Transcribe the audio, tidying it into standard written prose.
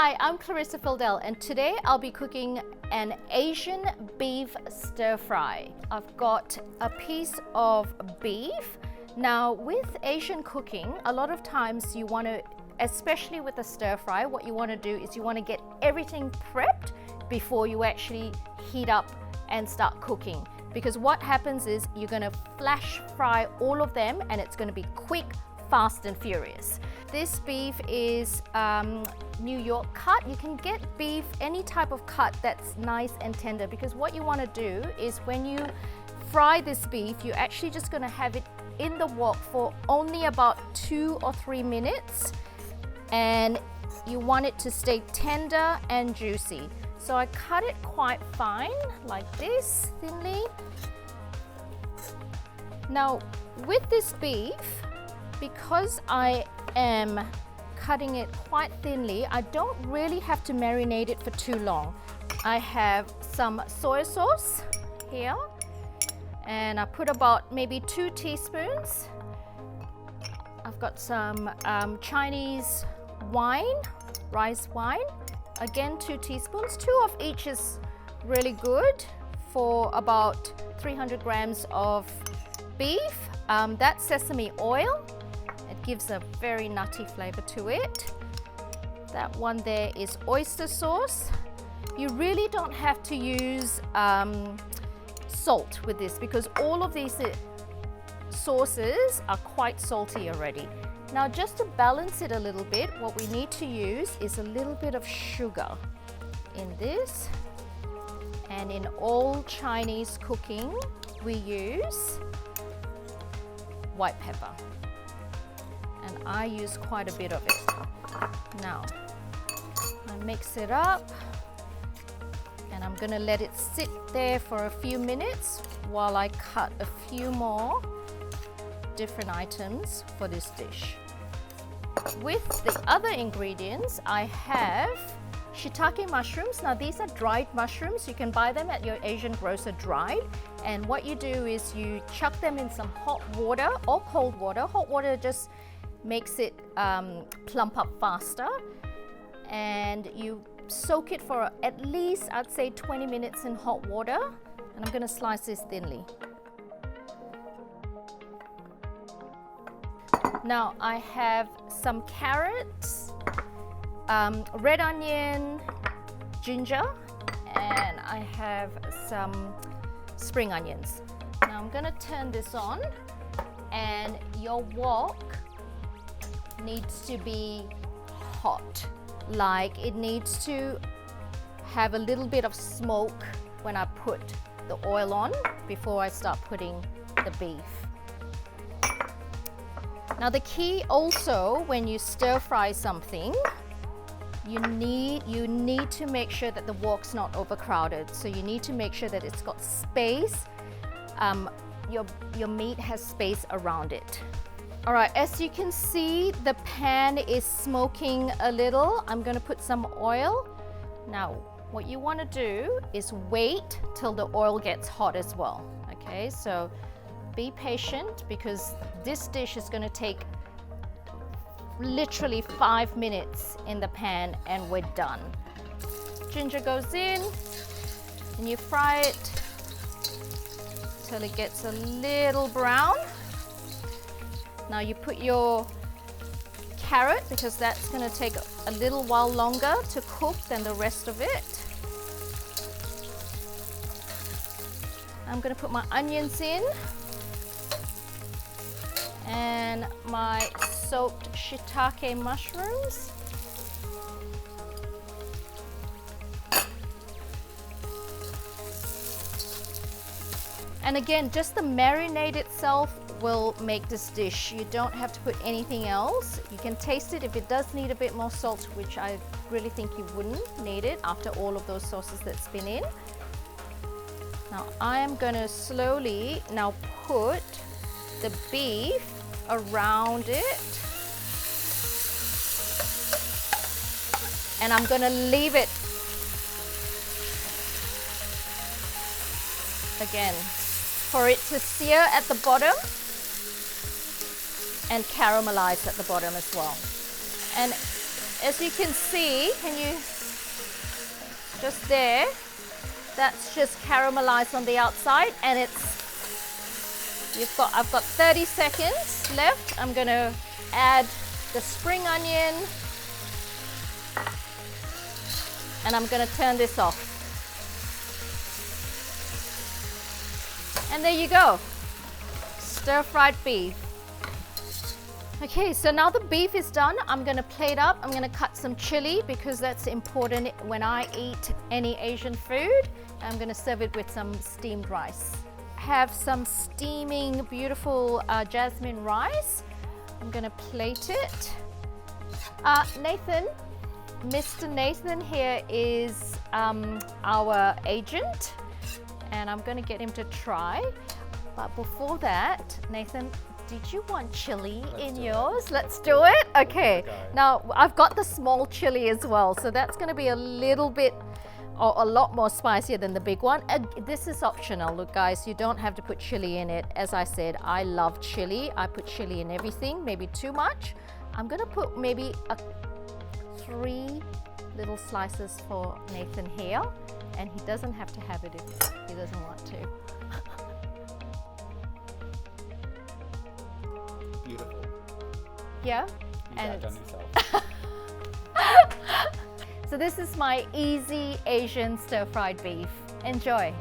Hi, I'm Clarissa Feildel, and today I'll be cooking an Asian beef stir fry. I've got a piece of beef. Now with Asian cooking, a lot of times you want to, especially with a stir fry, what you want to do is you want to get everything prepped before you actually heat up and start cooking. Because what happens is you're going to flash fry all of them and it's going to be quick, fast and furious. This beef is New York cut. You can get beef, any type of cut that's nice and tender, because what you want to do is when you fry this beef, you're actually just going to have it in the wok for only about 2 or 3 minutes, and you want it to stay tender and juicy. So I cut it quite fine like this, thinly. Now with this beef, because I am cutting it quite thinly, I don't really have to marinate it for too long. I have some soy sauce here, and I put about maybe 2 teaspoons. I've got some Chinese wine, rice wine, again 2 teaspoons. 2 of each is really good for about 300 grams of beef. That's sesame oil. It gives a very nutty flavor to it. That one there is oyster sauce. You really don't have to use salt with this, because all of these sauces are quite salty already. Now just to balance it a little bit, what we need to use is a little bit of sugar in this. And in all Chinese cooking, we use white pepper. And I use quite a bit of it. Now, I mix it up, and I'm gonna let it sit there for a few minutes while I cut a few more different items for this dish. With the other ingredients, I have shitake mushrooms. Now these are dried mushrooms. You can buy them at your Asian grocer dried. And what you do is you chuck them in some hot water or cold water. Hot water just makes it plump up faster. And you soak it for at least, I'd say 20 minutes in hot water. And I'm gonna slice this thinly. Now I have some carrots, red onion, ginger, and I have some spring onions. Now I'm gonna turn this on, and your wok needs to be hot. Like it needs to have a little bit of smoke when I put the oil on before I start putting the beef. Now the key also when you stir fry something, you need to make sure that the wok's not overcrowded. So you need to make sure that it's got space. Your meat has space around it. All right, as you can see, the pan is smoking a little. I'm gonna put some oil. Now, what you wanna do is wait till the oil gets hot as well, okay? So be patient, because this dish is gonna take literally 5 minutes in the pan and we're done. Ginger goes in and you fry it till it gets a little brown. Now you put your carrot, because that's going to take a little while longer to cook than the rest of it. I'm going to put my onions in and my soaked shitake mushrooms. And again, just the marinade itself will make this dish. You don't have to put anything else. You can taste it if it does need a bit more salt, which I really think you wouldn't need it after all of those sauces that's been in. Now I am going to slowly now put the beef around it, and I'm going to leave it again for it to sear at the bottom and caramelize at the bottom as well. And as you can see, can you just there, that's just caramelized on the outside, and I've got 30 seconds left. I'm gonna add the spring onion, and I'm gonna turn this off. And there you go, stir-fried beef. Okay, so now the beef is done. I'm gonna plate up. I'm gonna cut some chili because that's important when I eat any Asian food. I'm gonna serve it with some steamed rice. Have some steaming, beautiful jasmine rice. I'm gonna plate it. Nathan, Mr. Nathan here is our agent, and I'm gonna get him to try. But before that, Nathan, did you want chili in yours? Let's do it. Okay. Now I've got the small chili as well, so that's going to be a little bit or a lot more spicier than the big one. This is optional. Look, guys, you don't have to put chili in it. As I said, I love chili. I put chili in everything. Maybe too much. I'm going to put maybe 3 little slices for Nathan here, and he doesn't have to have it if he doesn't want to. Beautiful. Yeah? You And got done yourself. so this is my easy Asian stir-fried beef. Enjoy.